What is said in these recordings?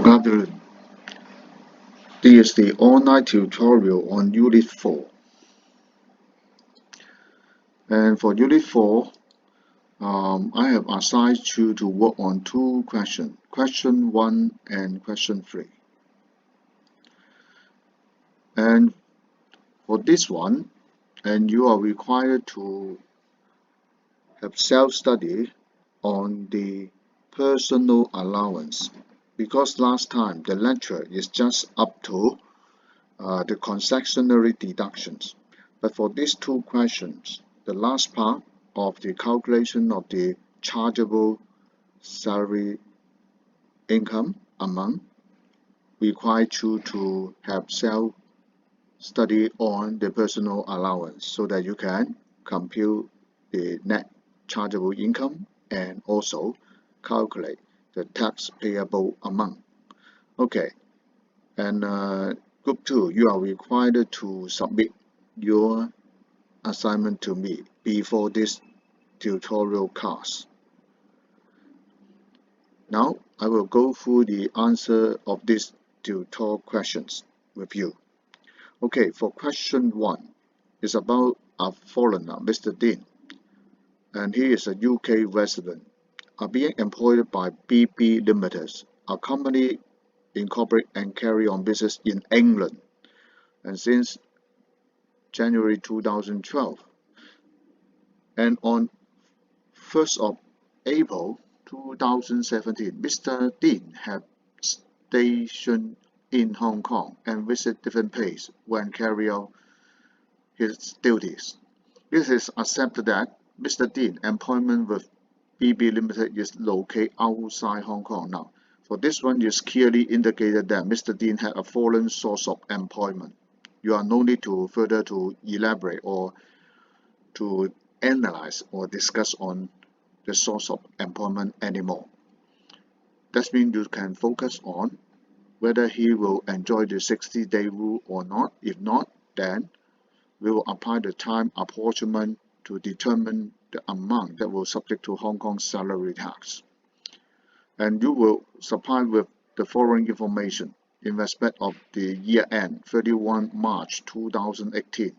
Good afternoon. This is the online tutorial on Unit 4. And for Unit 4, I have assigned you to work on two questions, question 1 and question 3. And for this one, and you are required to have self-study on the personal allowance, because last time the lecture is just up to the concessionary deductions. But for these two questions, the last part of the calculation of the chargeable salary income amount require you to have self-study on the personal allowance so that you can compute the net chargeable income and also calculate the tax payable amount. Okay, and Group 2, you are required to submit your assignment to me before this tutorial class. Now, I will go through the answer of these tutorial questions with you. Okay, for question 1, it's about a foreigner, Mr. Dean, and he is a UK resident, being employed by BB Limited, a company incorporate and carry on business in England, and since January 2012. And on 1st of April 2017, Mr. Dean had stationed in Hong Kong and visited different places when carrying out his duties. It is accepted that Mr. Dean's employment with BB Limited is located outside Hong Kong. Now, for this one, it is clearly indicated that Mr. Dean had a foreign source of employment. You are no need to further to elaborate or to analyze or discuss on the source of employment anymore. That means you can focus on whether he will enjoy the 60-day rule or not. If not, then we will apply the time apportionment to determine the amount that will subject to Hong Kong salary tax. And you will supply with the following information in respect of the year end 31 March 2018.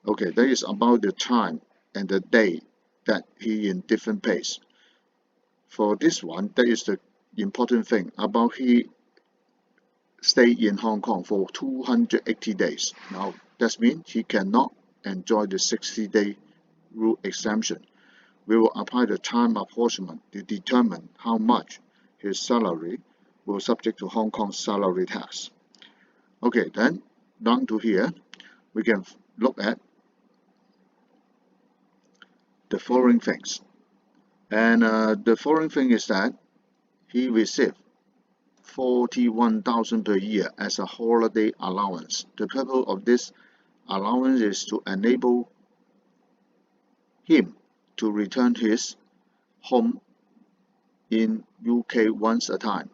Okay, that is about the time and the day that he in different place. For this one, that is the important thing about he stay in Hong Kong for 280 days. Now, that means he cannot enjoy the 60-day rule exemption. We will apply the time apportionment to determine how much his salary will subject to Hong Kong salary tax. Okay, then down to here, we can look at the following things. And the following thing is that he received 41,000 per year as a holiday allowance. The purpose of this allowance is to enable him to return his home in UK once a time,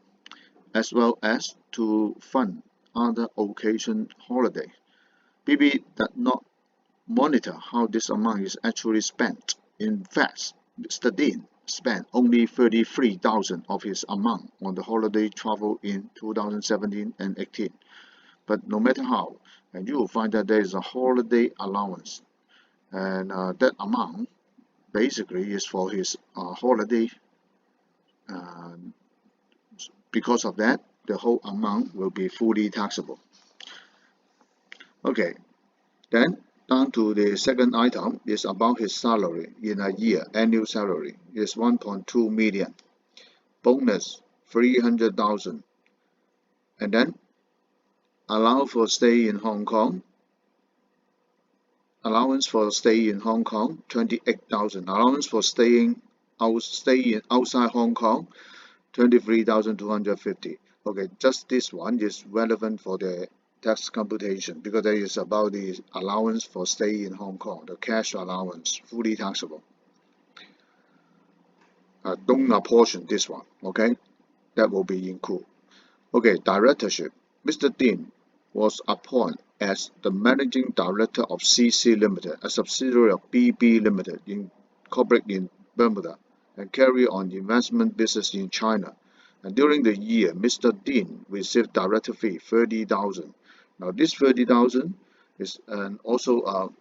as well as to fund other occasion holiday. BB does not monitor how this amount is actually spent. In fact, Mr. Dean spent only 33,000 of his amount on the holiday travel in 2017 and 18. But no matter how, and you will find that there is a holiday allowance, and that amount basically is for his holiday. Because of that, the whole amount will be fully taxable. Okay, then down to the second item is about his salary in a year. Annual salary is 1.2 million, bonus 300,000, and then allowance for stay in Hong Kong 28,000, allowance for staying outside Hong Kong 23,250. Okay, just this one is relevant for the tax computation because that is about the allowance for stay in Hong Kong, the cash allowance, fully taxable. Don't apportion this one, okay? That will be included. Okay, directorship. Mr. Dean was appointed as the Managing Director of CC Limited, a subsidiary of BB Limited, incorporated in Bermuda, and carry on investment business in China. And during the year, Mr. Dean received director fee 30,000. Now this 30,000 is and also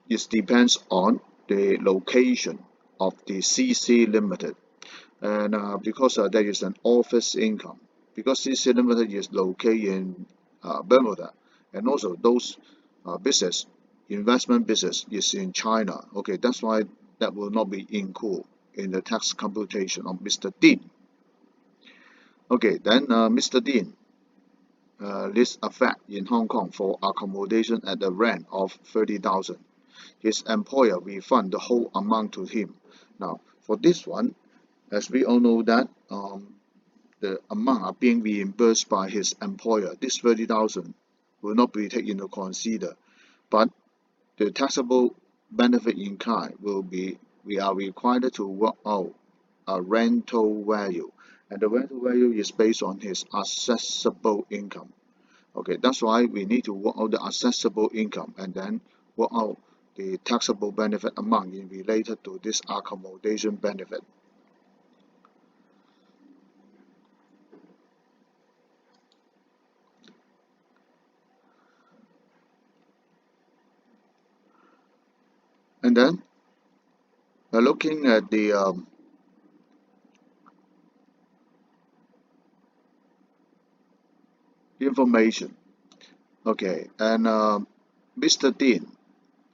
it depends on the location of the CC Limited, and because there is an office income, because CC Limited is located in Bermuda, and also those business investment business is in China. Okay, that's why that will not be included in the tax computation of Mr. Dean. Okay, then Mr. Dean lists a flat in Hong Kong for accommodation at the rent of 30,000. His employer refund the whole amount to him. Now, for this one, as we all know that the amount are being reimbursed by his employer, this 30,000 will not be taken into consider, but the taxable benefit in kind will be, we are required to work out a rental value, and the rental value is based on his assessable income. Okay, that's why we need to work out the assessable income and then work out the taxable benefit amount in related to this accommodation benefit. And then looking at the information. Okay, and Mr. Dean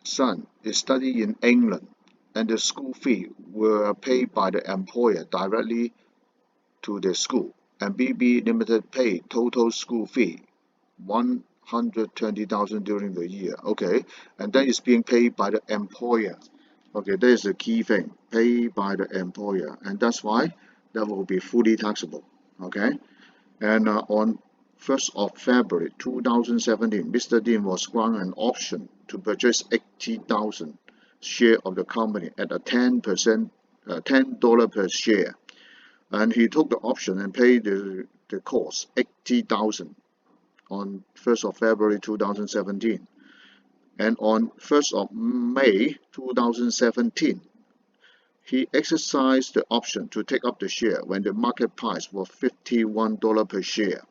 son is studying in England, and the school fee were paid by the employer directly to the school, and BB Limited paid total school fee 120,000 during the year. Okay, and that is being paid by the employer. Okay, that is the key thing, paid by the employer, and that's why that will be fully taxable. Okay, and on 1st of February 2017, Mr. Dean was granted an option to purchase 80,000 share of the company at a 10%, $10 per share, and he took the option and paid the cost 80,000 on 1st of February 2017, and on 1st of May 2017 he exercised the option to take up the share when the market price was $51 per share.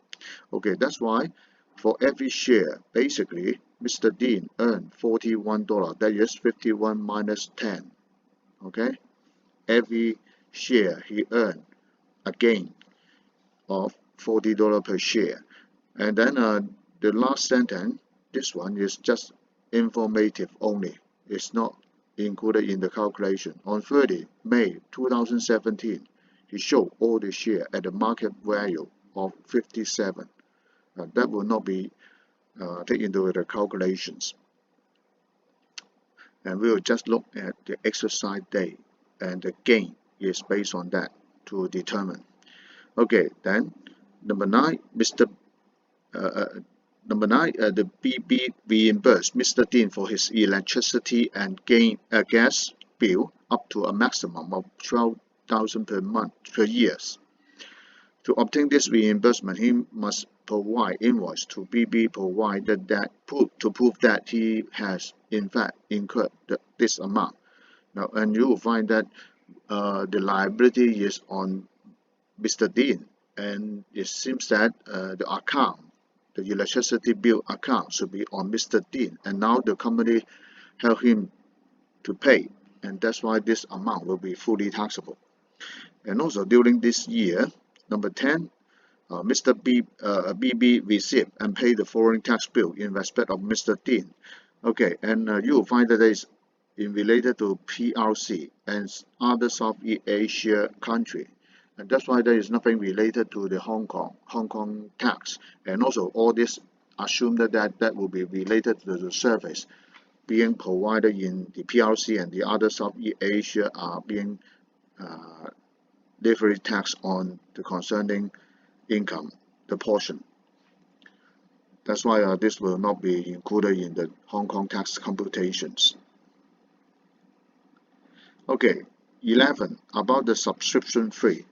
Okay, that's why for every share, basically, Mr. Dean earned $41. That is 51 minus 10. Okay, every share he earned a gain of $40 per share. And then the last sentence, this one is just informative only. It's not included in the calculation. On 30 May 2017, he showed all the share at the market value of 57. That will not be taken into the calculations. And we will just look at the exercise date, and the gain is based on that to determine. Okay, then number 9, the BB reimbursed Mr. Dean for his electricity and gas bill up to a maximum of 12,000 per month per year. To obtain this reimbursement, he must provide invoice to BB provided that to prove that he has in fact incurred this amount. Now, and you will find that the liability is on Mr. Dean, and it seems that the account, the electricity bill account, should be on Mr. Dean, and now the company help him to pay, and that's why this amount will be fully taxable. And also during this year, number 10, Mr. BB received and paid the foreign tax bill in respect of Mr. Dean. Okay, and you will find that it is in related to PRC and other Southeast Asia country, and that's why there is nothing related to the Hong Kong tax. And also all this assume that will be related to the service being provided in the PRC, and the other Southeast Asia are being levied tax on the concerning income, the portion. That's why this will not be included in the Hong Kong tax computations. Okay, 11, about the subscription fee.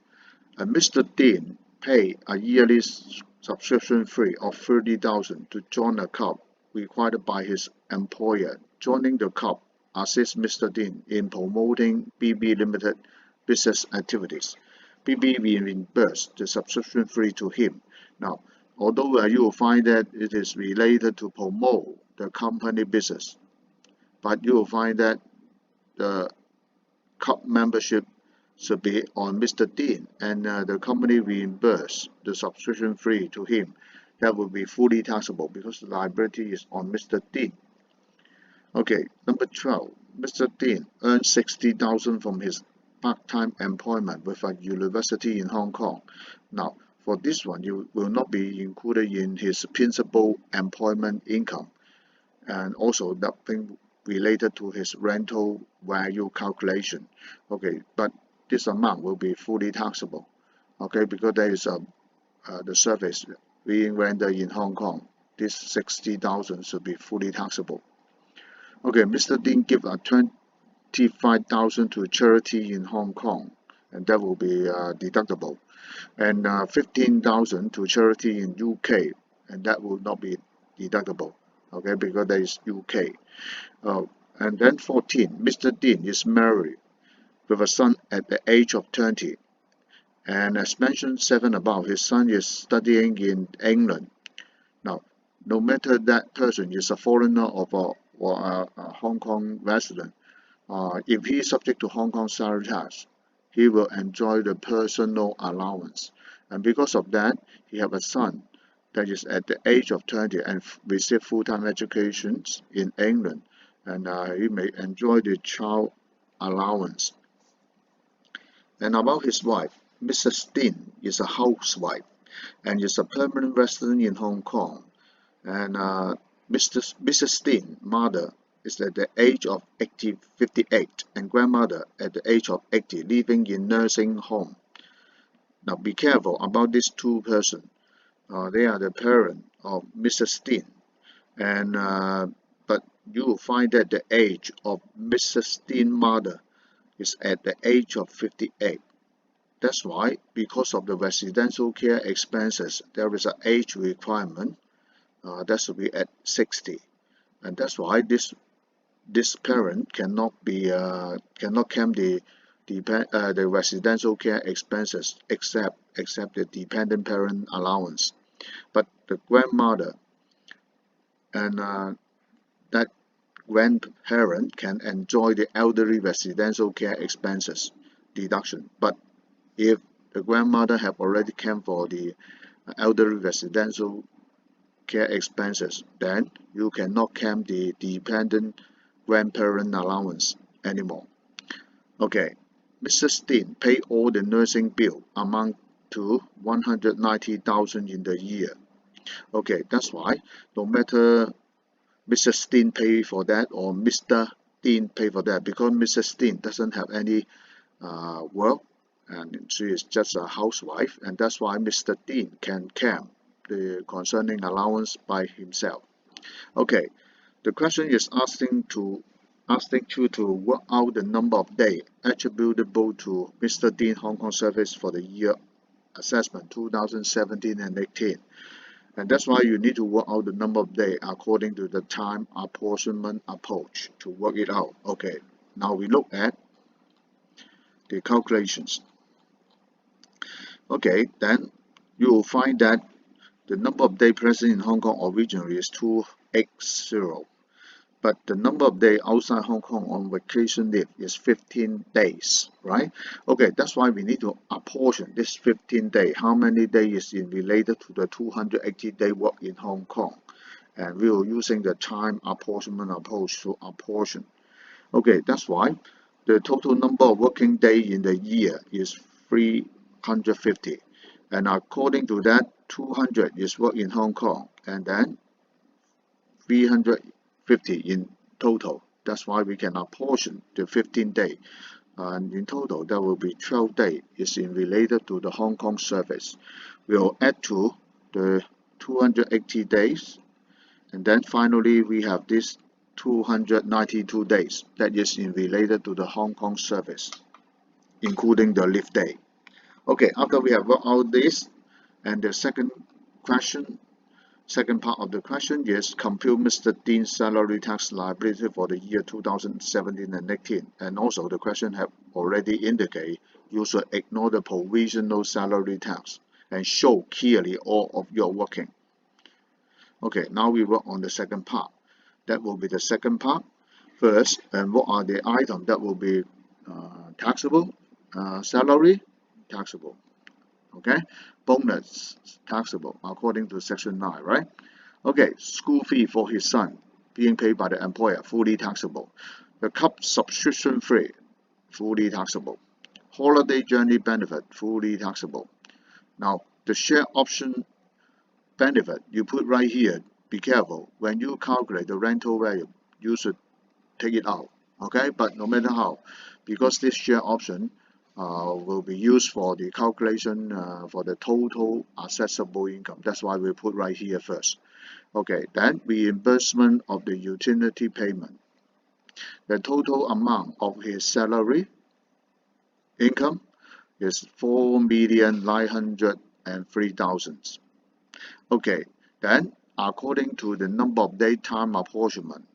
Mr. Dean paid a yearly subscription fee of 30,000 to join a club required by his employer. Joining the club assists Mr. Dean in promoting BB Limited business activities. PB reimburse the subscription fee to him. Now, although you will find that it is related to promote the company business, but you will find that the club membership should be on Mr. Dean, and the company reimburse the subscription fee to him. That will be fully taxable because the liability is on Mr. Dean. Okay, number 12. Mr. Dean earned 60,000 from his part-time employment with a university in Hong Kong. Now, for this one, you will not be included in his principal employment income, and also nothing related to his rental value calculation. Okay, but this amount will be fully taxable. Okay, because there is the service being rendered in Hong Kong. This 60,000 should be fully taxable. Okay, Mr. Dean give a 25,000 to charity in Hong Kong, and that will be deductible, and 15,000 to charity in UK, and that will not be deductible. Okay, because there is UK. And then 14, Mr. Dean is married with a son at the age of 20, and as mentioned 7 above, his son is studying in England. Now, no matter that person is a foreigner or a Hong Kong resident, if he is subject to Hong Kong salary tax, he will enjoy the personal allowance. And because of that, he have a son that is at the age of 20 and receive full-time education in England, and he may enjoy the child allowance. And about his wife, Mrs. Dean is a housewife and is a permanent resident in Hong Kong. And Mrs. Dean, mother, is at the age of 58, and grandmother at the age of 80, living in nursing home. Now be careful about these two persons. They are the parent of Mrs. Dean, and but you will find that the age of Mrs. Dean's mother is at the age of 58. That's why, because of the residential care expenses, there is an age requirement that should be at 60, and that's why this parent cannot claim the residential care expenses except the dependent parent allowance. But the grandmother and that grandparent can enjoy the elderly residential care expenses deduction. But if the grandmother have already claimed for the elderly residential care expenses, then you cannot claim the dependent grandparent allowance anymore. Okay, Mrs. Dean paid all the nursing bill amount to 190,000 in the year. Okay, that's why no matter Mrs. Dean pay for that or Mr. Dean pay for that, because Mrs. Dean doesn't have any work and she is just a housewife, and that's why Mr. Dean can claim the concerning allowance by himself. Okay, the question is asking you to work out the number of days attributable to Mr. Dean Hong Kong service for the year assessment 2017 and 18. And that's why you need to work out the number of days according to the time apportionment approach to work it out. Okay, now we look at the calculations. Okay, then you will find that the number of days present in Hong Kong originally is 280, but the number of days outside Hong Kong on vacation leave is 15 days, right? Okay, that's why we need to apportion this 15 days. How many days is related to the 280 day work in Hong Kong? And we are using the time apportionment approach to apportion. Okay, that's why the total number of working days in the year is 350. And according to that, 200 is work in Hong Kong, and then 350 in total. That's why we can apportion the 15 days. And in total, that will be 12 days is in related to the Hong Kong service. We'll add to the 280 days, and then finally we have this 292 days that is in related to the Hong Kong service, including the leave day. Okay, after we have worked out this, and the second question Second part of the question is compute Mr. Dean's salary tax liability for the year 2017 and 18. And also the question have already indicated you should ignore the provisional salary tax and show clearly all of your working. Okay, now we work on the second part. That will be the second part. First, and what are the items that will be taxable? Salary, taxable. Okay, bonus, taxable according to section 9, right? Okay, school fee for his son being paid by the employer, fully taxable. The cup subscription fee, fully taxable. Holiday journey benefit, fully taxable. Now, the share option benefit you put right here, be careful. When you calculate the rental value, you should take it out. Okay, but no matter how, because this share option will be used for the calculation for the total accessible income. That's why we put right here first. Okay, then reimbursement of the utility payment. The total amount of his salary income is 4,903,000. Okay, then according to the number of daytime apportionment,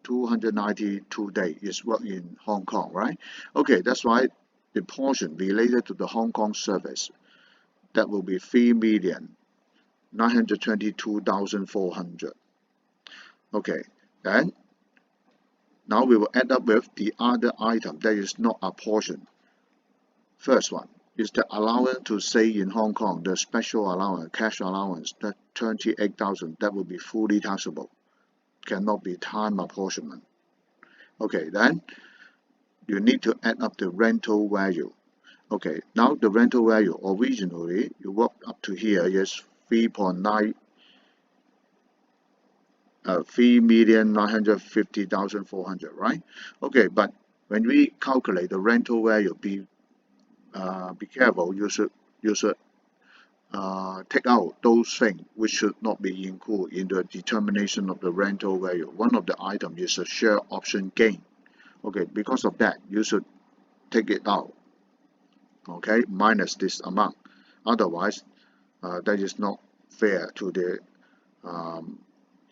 292 days is worked in Hong Kong, right? Okay, that's why the portion related to the Hong Kong service, that will be 3,922,400. Okay, then now we will add up with the other item that is not a portion. First one is the allowance to stay in Hong Kong, the special allowance, cash allowance, that 28,000, that will be fully taxable, cannot be time apportionment. Okay, then you need to add up the rental value. Okay, now the rental value originally you work up to here is 3,950,400, right? Okay, but when we calculate the rental value, be careful. You should take out those things which should not be included in the determination of the rental value. One of the items is a share option gain. Okay, because of that, you should take it out. Okay, minus this amount. Otherwise, that is not fair to the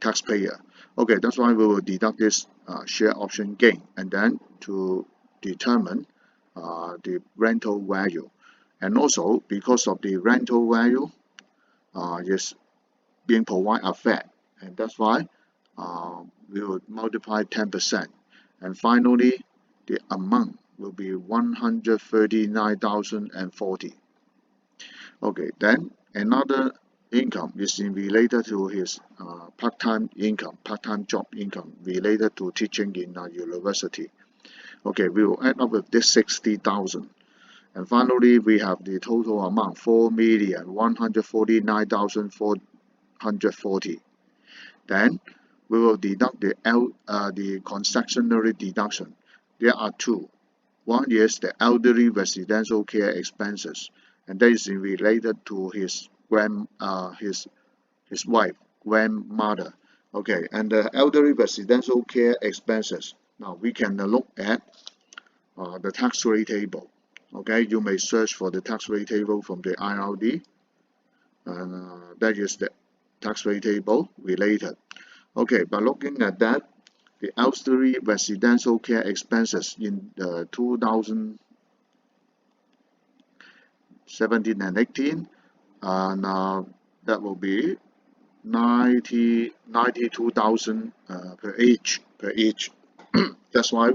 taxpayer. Okay, that's why we will deduct this share option gain and then to determine the rental value. And also because of the rental value is being provided a flat, and that's why we will multiply 10%. And finally, the amount will be 139,040. Okay, then another income is in related to his part-time income, part-time job income related to teaching in a university. Okay, we will end up with this 60,000. And finally, we have the total amount, 4,149,440. Then we will deduct the concessionary deduction. There are two. One is the elderly residential care expenses, and that is related to his wife, grandmother. Okay, and the elderly residential care expenses. Now we can look at the tax rate table. Okay, you may search for the tax rate table from the IRD, and that is the tax rate table related. Okay, by looking at that, the elderly residential care expenses in 2017 and 18, and that will be 92,000 per each. That's why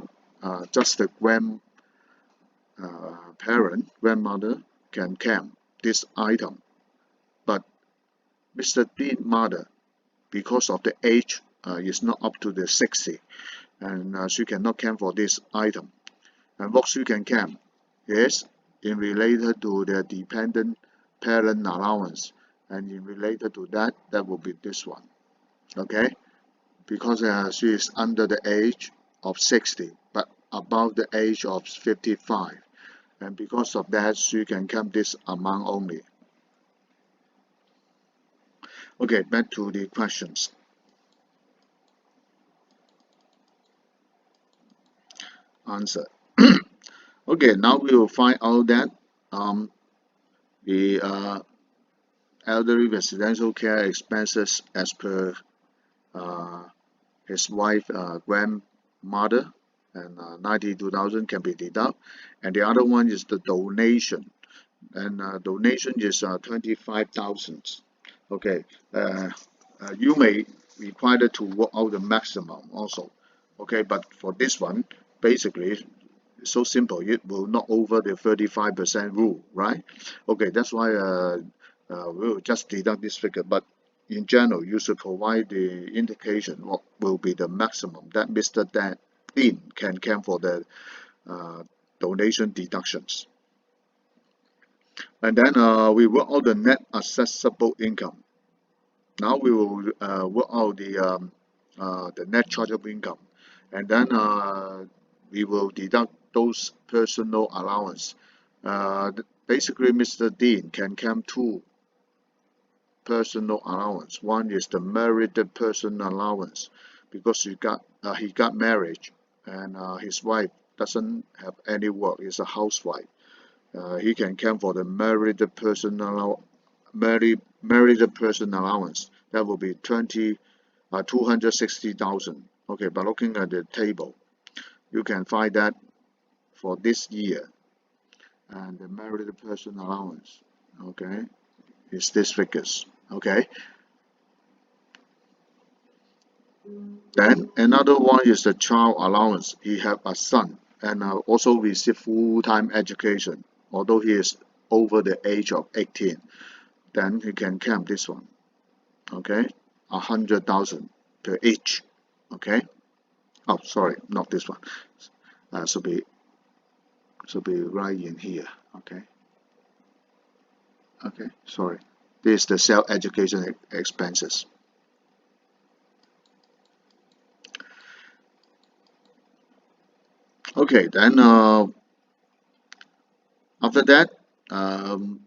just the grandmother can claim this item, but Mr. Dean's mother, because of the age, is not up to the 60, and she cannot claim for this item. And what she can claim is in related to the dependent parent allowance, and in related to that, that will be this one. Okay, because she is under the age of 60, but above the age of 55, and because of that, she can claim this amount only. Okay, back to the questions. Answer. Okay, now we will find out that the elderly residential care expenses as per uh, his wife grandmother, and 92,000 can be deducted. And the other one is the donation, and donation is 25,000. Okay, uh, you may require to work out the maximum also. Okay, but for this one, basically it's so simple. It will not over the 35% rule, right? Okay, that's why we'll just deduct this figure. But in general, you should provide the indication what will be the maximum that Mr. Dean can claim for the uh, donation deductions. And then we work out the net accessible income. Now we will work out the net chargeable income, and then we will deduct those personal allowance. Basically, Mr. Dean can claim two personal allowance. One is the merited personal allowance because he got married, and his wife doesn't have any work, is a housewife. He can claim for the merited person allowance. That will be 260,000. Okay, but looking at the table, you can find that for this year, and the merited person allowance, okay, is this figures. Okay, then another one is the child allowance. He have a son and also receive full-time education, although he is over the age of 18. Then he can claim this one. Okay, 100,000 per each. Okay, oh sorry, not this one. Should be right in here. Okay, okay, sorry. This is the self education expenses. Okay, then after that, um,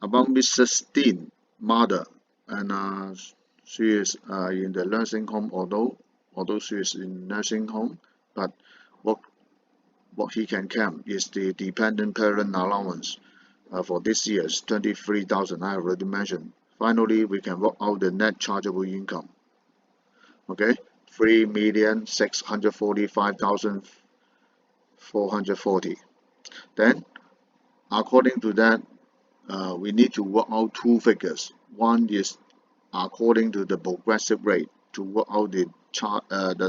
about Mrs. Dean mother, and she is in the nursing home, although she is in nursing home, but what what he can claim is the dependent parent allowance. For this year is 23,000. I already mentioned. Finally, we can work out the net chargeable income. Okay, 3,645,440. Then, according to that, we need to work out two figures. One is according to the progressive rate to work out the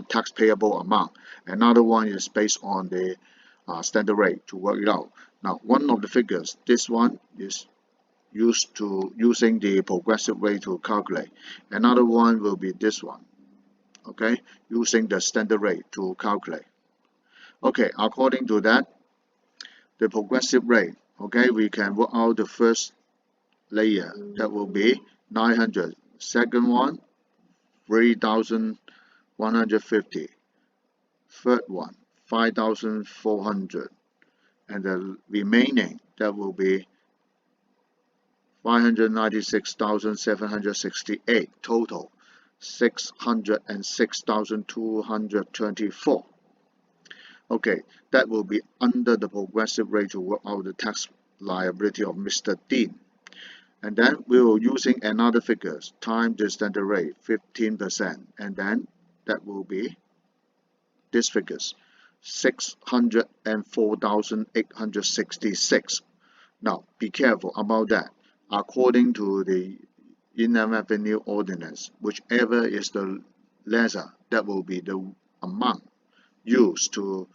tax payable amount. Another one is based on the standard rate to work it out. Now, one of the figures, this one is using the progressive rate to calculate. Another one will be this one, okay, using the standard rate to calculate. Okay, according to that, the progressive rate, okay, we can work out the first layer, that will be 900. Second one, 3,150. Third one, 5,400. And the remaining, that will be 596,768 total, 606,224. Okay, that will be under the progressive rate to work out the tax liability of Mr. Dean. And then we will using another figures times the standard rate 15%, and then that will be these figures 604,866. Now be careful about that. According to the Inland Revenue Ordinance, whichever is the lesser, that will be the amount used to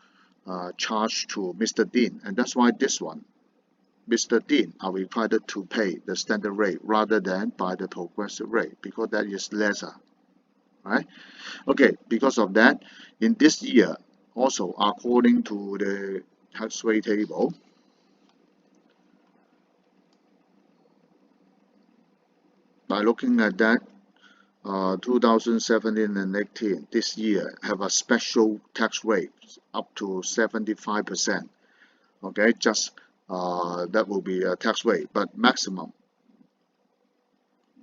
charge to Mr. Dean, and that's why this one, Mr. Dean are required to pay the standard rate rather than by the progressive rate because that is lesser, right? Okay, because of that, in this year, also according to the tax rate table, by looking at that, 2017 and 18, this year have a special tax rate up to 75%. Okay, just that will be a tax rate, but maximum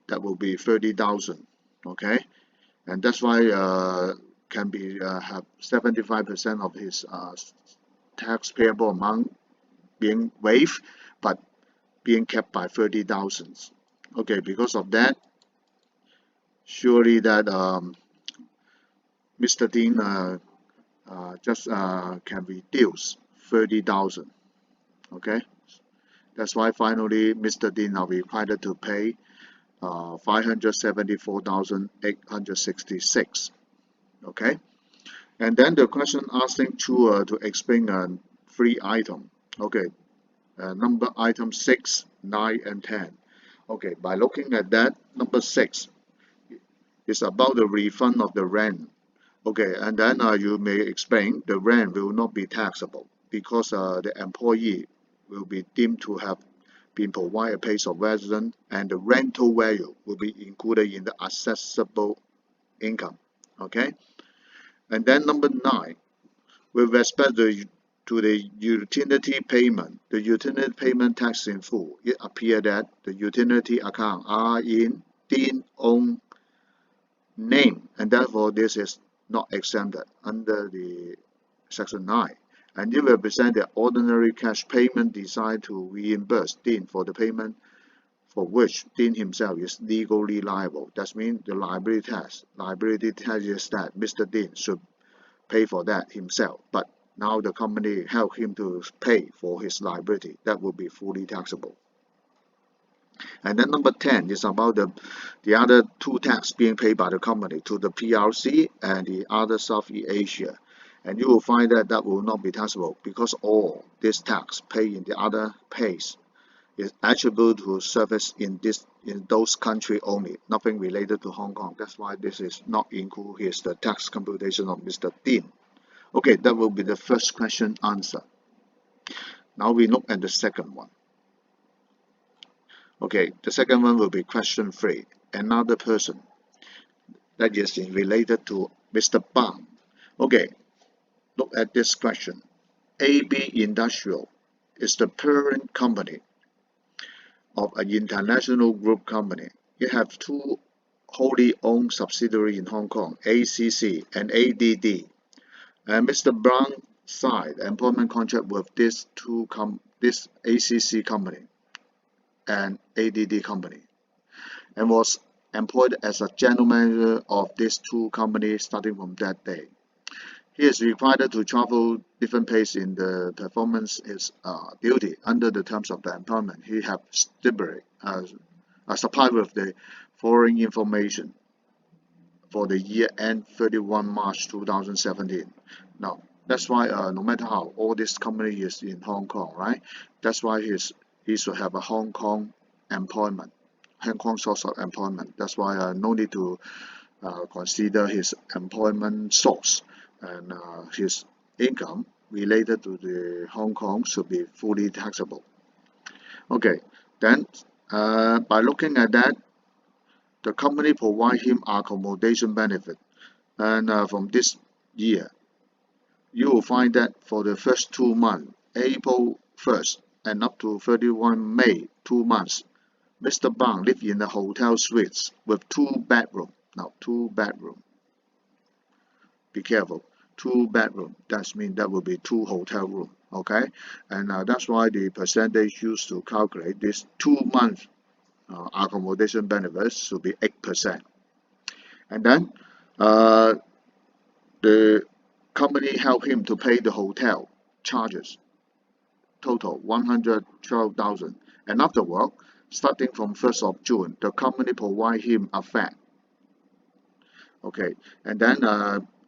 that will be 30,000. Okay, and that's why can be have 75% of his tax payable amount being waived, but being kept by 30,000. Okay, because of that, surely that Mr. Dean just can reduce 30,000. Okay, that's why finally Mr. Dean are required to pay 574,866. Okay, and then the question asking Chua to explain three items. Okay, number item 6, 9, and 10. Okay, by looking at that, number 6 is about the refund of the rent. Okay, and then you may explain the rent will not be taxable because the employee will be deemed to have been provided a place of residence, and the rental value will be included in the assessable income. Okay, and then number 9, with respect to the utility payment, the utility payment tax in full, it appears that the utility account are in Dean's own name, and therefore this is not exempted under the Section 9. And it represents the ordinary cash payment designed to reimburse Dean for the payment for which Dean himself is legally liable. That means the liability tax. Liability tax is that Mr. Dean should pay for that himself, but now the company help him to pay for his liability. That will be fully taxable. And then number 10 is about the other two tax being paid by the company to the PRC and the other Southeast Asia. And you will find that that will not be taxable because all this tax paid in the other pays is attributable to service in those countries only, nothing related to Hong Kong. That's why this is not included the tax computation of Mr. Dean. Okay, that will be the first question answer. Now we look at the second one. Okay, the second one will be question 3. Another person that is related to Mr. Bang. Okay, look at this question. AB Industrial is the parent company of an international group company. It has two wholly owned subsidiaries in Hong Kong, ACC and ADD. And Mr. Brown signed employment contract with this ACC company and ADD company, and was employed as a general manager of these two companies starting from that day. He is required to travel different places in the performance his duty under the terms of the employment. He has stipulated supplied with the following information for the year end 31 March 2017. Now, that's why no matter how, all this company is in Hong Kong, right? That's why he should have a Hong Kong employment, Hong Kong source of employment. That's why no need to consider his employment source, and his income related to the Hong Kong should be fully taxable. Okay, then by looking at that, the company provide him accommodation benefit, and from this year, you will find that for the first 2 months, April 1st and up to 31 May, 2 months, Mr. Bang lived in a hotel suites with 2 bedrooms. Now, 2 bedrooms. Be careful. 2 bedrooms. That means that will be 2 hotel rooms. Okay, and that's why the percentage used to calculate this 2 months accommodation benefits should be 8%. And then the company helped him to pay the hotel charges, total 112,000. And afterward, starting from 1st of June, the company provide him a flat. Okay, and then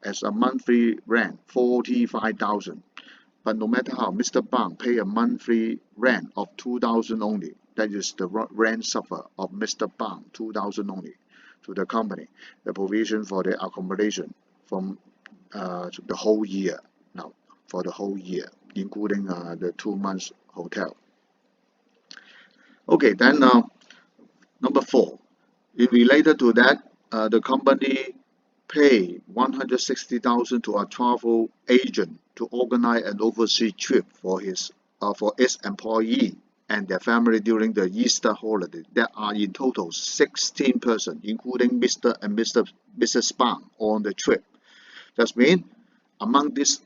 as a monthly rent, 45,000. But no matter how, Mr. Bang pay a monthly rent of 2,000 only. That is the rent suffer of Mr. Bang, 2,000 only, to the company. The provision for the accommodation from the whole year. Now, for the whole year, including the 2 months hotel. Okay, then number 4. In related to that, the company pay 160,000 to a travel agent to organize an overseas trip for its employee and their family during the Easter holiday. There are in total 16 persons, including Mr. and Mrs. Bang on the trip. That means among this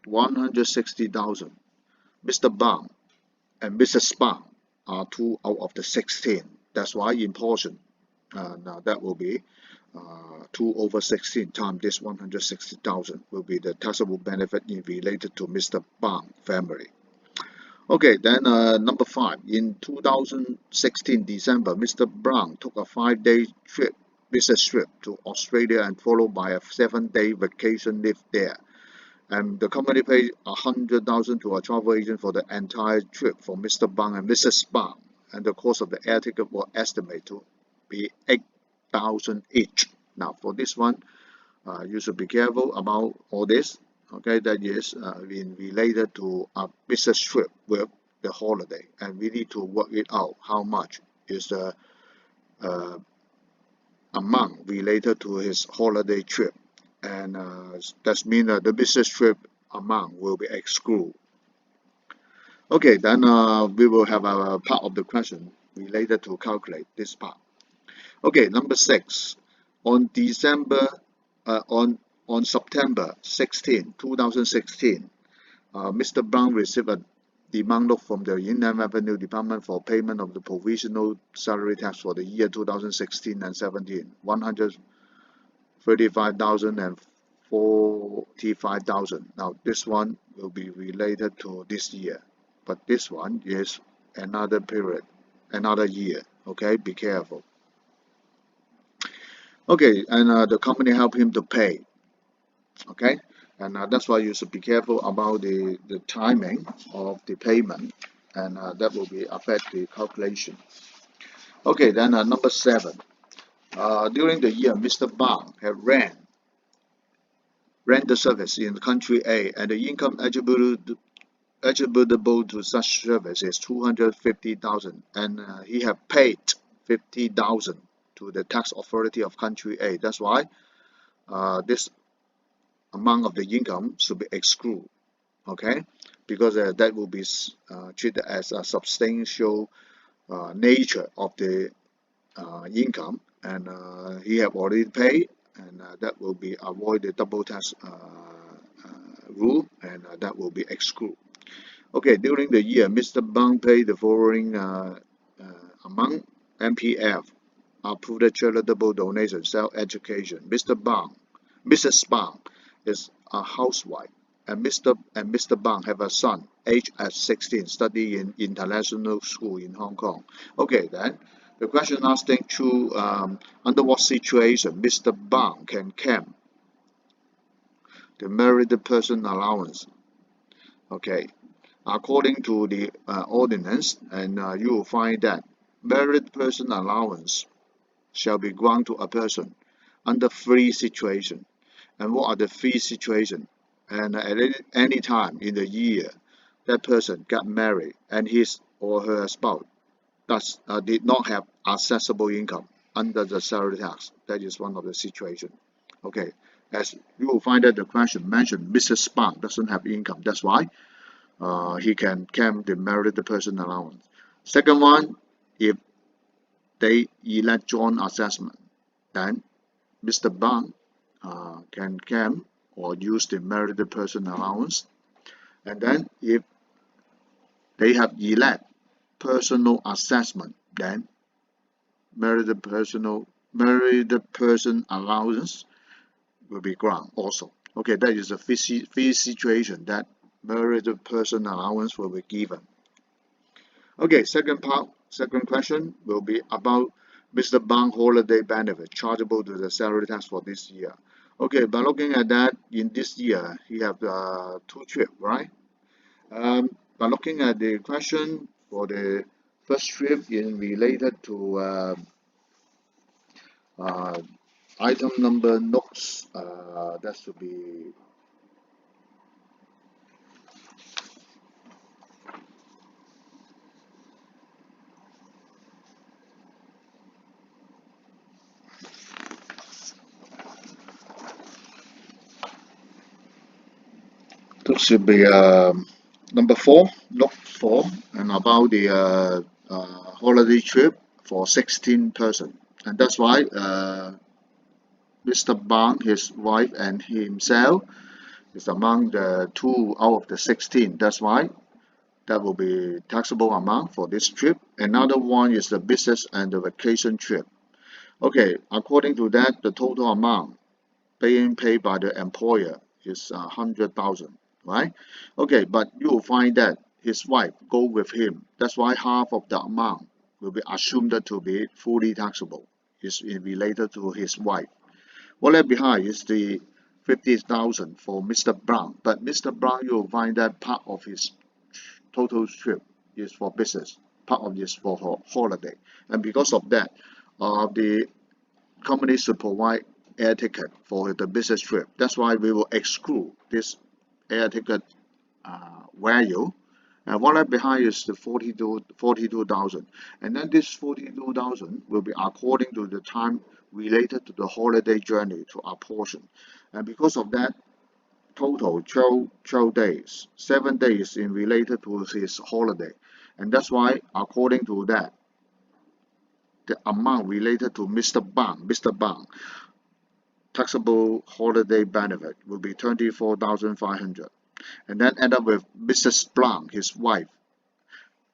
160,000, Mr. Bang and Mrs. Bang are 2 out of the 16. That's why in portion, now that will be 2 over 16 times this 160,000 will be the taxable benefit related to Mr. Bang family. Okay, then number 5. In 2016 December, Mr. Brown took a 5-day business trip to Australia and followed by a 7-day vacation leave there. And the company paid 100,000 to a travel agent for the entire trip for Mr. Bang and Mrs. Bang, and the cost of the air ticket was estimated to be 8,000 each. Now, for this one, you should be careful about all this. Okay, that is related to a business trip with the holiday, and we need to work it out how much is the uh, amount related to his holiday trip, and that means the business trip amount will be excluded. Okay, then we will have a part of the question related to calculate this part. Okay, number 6. On December, on September 2016, Mr. Brown received a demand note from the Inland Revenue Department for payment of the provisional salary tax for the year 2016 and 17, 135,000 and 45,000. Now, this one will be related to this year, but this one is another period, another year. Okay, be careful. Okay, and the company help him to pay. Okay, and that's why you should be careful about the timing of the payment, and that will be affect the calculation. Okay, then number 7. During the year, Mr. Bang had ran the service in country A, and the income attributable to such service is 250,000, and he have paid 50,000 to the tax authority of country A. That's why this amount of the income should be excluded. Okay, because that will be treated as a substantial nature of the income, and he have already paid, and that will be avoid the double tax rule, and that will be excluded. Okay, during the year, Mr. Bang paid the following among MPF, approved charitable donation, self-education. Mrs. Bang is a housewife, and Mr. Bang have a son, aged at 16, studying in international school in Hong Kong. Okay, then the question asking to under what situation Mr. Bang can claim the married person allowance. Okay, according to the ordinance, and you will find that married person allowance shall be granted to a person under 3 situations. And what are the 3 situations? And at any time in the year that person got married and his or her spouse did not have accessible income under the salary tax. That is one of the situations. Okay, as you will find that the question mentioned Mrs. Bang doesn't have income. That's why he can claim the married person allowance. Second one, if they elect joint assessment, then Mr. Bang can claim or use the married person allowance. And then if they have elect personal assessment, then married person allowance will be granted also. Okay, that is a fee situation that married person allowance will be given. Okay, second question will be about Mr. Bang holiday benefit chargeable to the salary tax for this year. Okay, by looking at that, in this year he have 2 trips, right? By looking at the question for the first trip in related to item number notes, that should be number 4, note 4, and about the holiday trip for 16 person, and that's why Mr. Bang, his wife, and himself is among the 2 out of the 16. That's why That will be taxable amount for this trip. Another one is the business and the vacation trip. Okay, according to that, the total amount being paid by the employer is 100,000, right? Okay, but you will find that his wife go with him. That's why half of the amount will be assumed to be fully taxable. Is related to his wife. What left behind is the 50,000 for Mr. Brown. But Mr. Brown, you will find that part of his total trip is for business, part of this for holiday, and because of that, the company should provide air ticket for the business trip. That's why we will exclude this air ticket value. And what left behind is the 42,000. And then this 42,000 will be according to the time related to the holiday journey to our portion. And because of that, total 12 days, 7 days in related to his holiday. And that's why, according to that, the amount related to Mr. Bang, taxable holiday benefit will be 24,500. And then end up with Mrs. Blanc, his wife,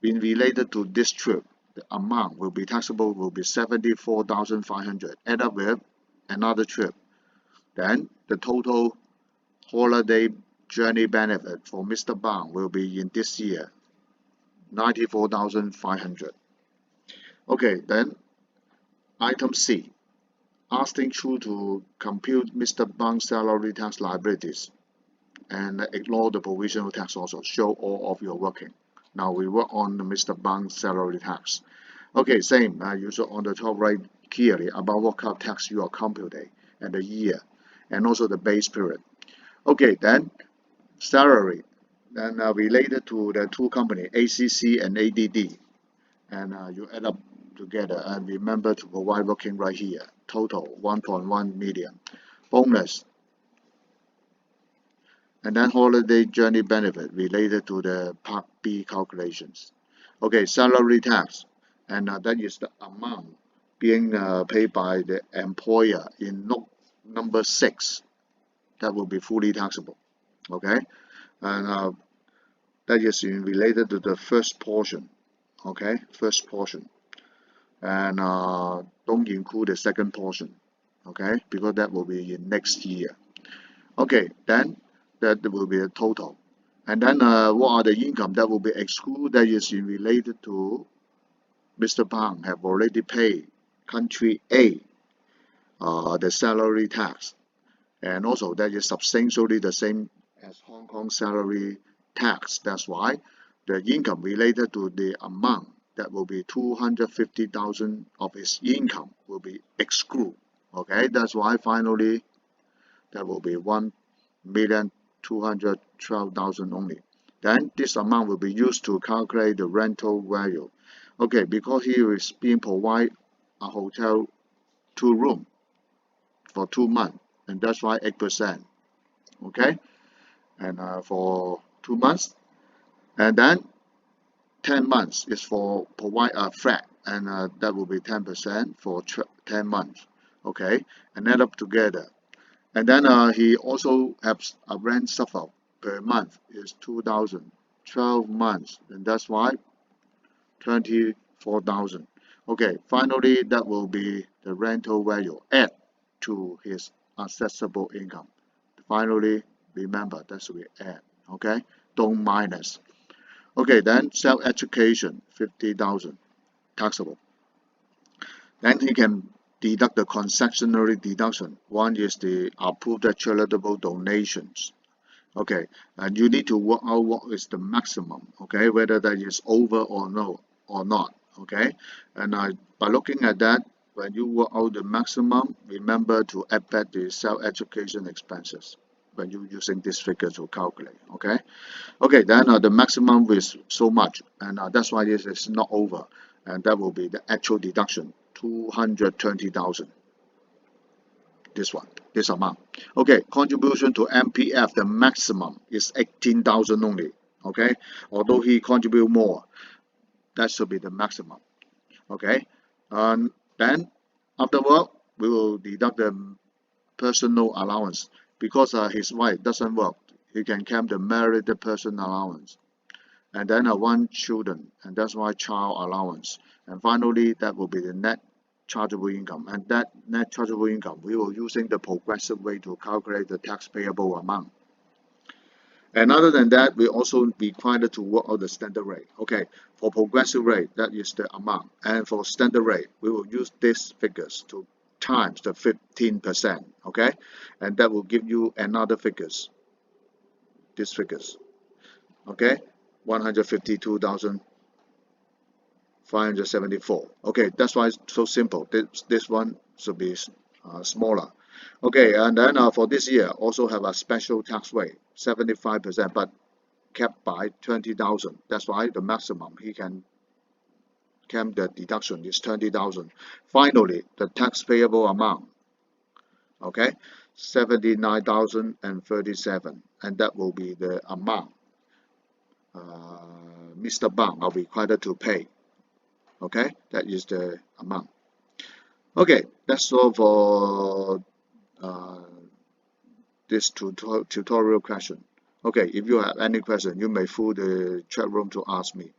being related to this trip. The amount will be taxable will be 74,500. End up with another trip. Then the total holiday journey benefit for Mr. Bang will be in this year 94,500. Okay, then item C, asking you to compute Mr. Bang's salary tax liabilities and ignore the provisional tax also. Show all of your working. Now we work on the Mr. Bang's salary tax. Okay, same. You show on the top right clearly about what kind of tax you are computing and the year and also the base period. Okay, then salary, then related to the two company ACC and ADD, and you add up together and remember to provide working right here. Total 1.1 million. Bonus, and then holiday journey benefit related to the Part B calculations. Okay, salary tax, and that is the amount being paid by the employer in note number 6. That will be fully taxable. Okay, and that is related to the first portion. Okay, first portion, and don't include the second portion. Okay, because that will be in next year. Okay, then that will be a total. And then what are the income that will be excluded that is related to Mr. Pang have already paid country A the salary tax, and also that is substantially the same as Hong Kong salary tax. That's why the income related to the amount that will be 250,000 of his income will be excluded. Okay, that's why finally that will be 1,212,000 only. Then this amount will be used to calculate the rental value. Okay, because he is being provided a hotel 2 room for 2 months, and that's why 8%. Okay, and for 2 months, and then 10 months is for provide a flat, and that will be 10% for 10 months. Okay, and add up together. And then he also has a rent suffer per month is 2,000, 12 months, and that's why 24,000. Okay, finally that will be the rental value add to his accessible income. Finally, remember that's we add. Okay, don't minus. Okay, then self-education 50,000 taxable. Then he can deduct the concessionary deduction. One is the approved charitable donations. Okay, and you need to work out what is the maximum. Okay, whether that is over or no or not. Okay, and by looking at that, when you work out the maximum, remember to add back the self-education expenses when you're using this figure to calculate. Okay, okay, then the maximum is so much, and that's why this is not over, and that will be the actual deduction 220,000. This amount. Okay, contribution to MPF, the maximum is 18,000 only. Okay, although he contribute more, that should be the maximum. Okay, and then afterward we will deduct the personal allowance because his wife doesn't work. He can claim the married person allowance, and then 1 children, and that's why child allowance. And finally, that will be the net chargeable income. And that net chargeable income, we will using the progressive way to calculate the tax payable amount. And other than that, we also required to work out the standard rate. Okay, for progressive rate, that is the amount. And for standard rate, we will use these figures to times the 15%. Okay, and that will give you another figures. These figures. Okay, 152,574. Okay, that's why it's so simple. This one should be smaller. Okay, and then for this year, also have a special tax rate, 75%, but capped by 20,000. That's why the maximum he can claim the deduction is 20,000. Finally, the tax payable amount, okay, 79,037, and that will be the amount Mr. Bang are required to pay. Okay, that is the amount. Okay, that's all for this tutorial question. Okay, if you have any question, you may through the chat room to ask me.